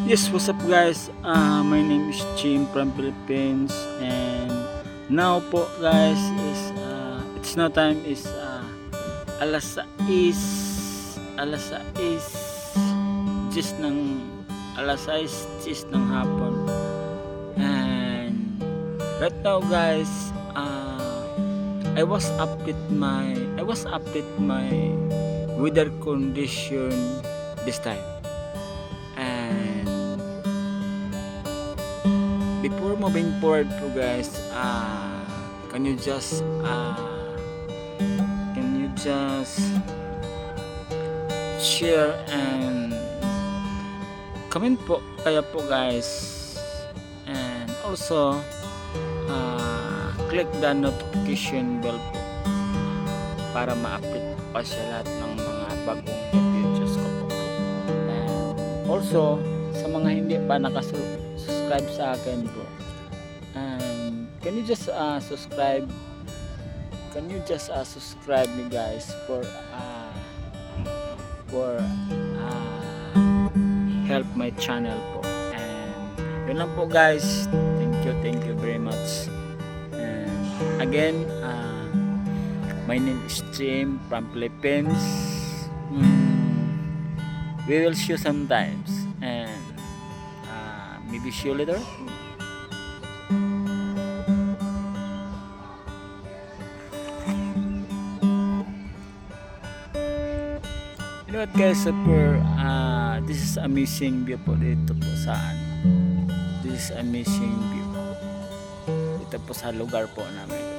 Yes, what's up guys? My name is Jim from Philippines, and now po guys is it's now time is alas 6 just ng alas 6 ng hapon. And right now guys, I was update my weather condition this time. And before moving forward po guys, can you just share and comment po kaya po guys, and also click the notification bell po para ma-update pa siya lahat ng mga bagong videos ko po. And also sa mga hindi pa nakasubscribe sa akin po, and can you just subscribe me guys for help my channel po. And yun lang po guys, thank you very much. And again, my name is Jim from Philippines. We will see you sometimes, and maybe see you later. You know what guys, this is amazing view po dito po saan. This is amazing view dito po sa lugar po namin.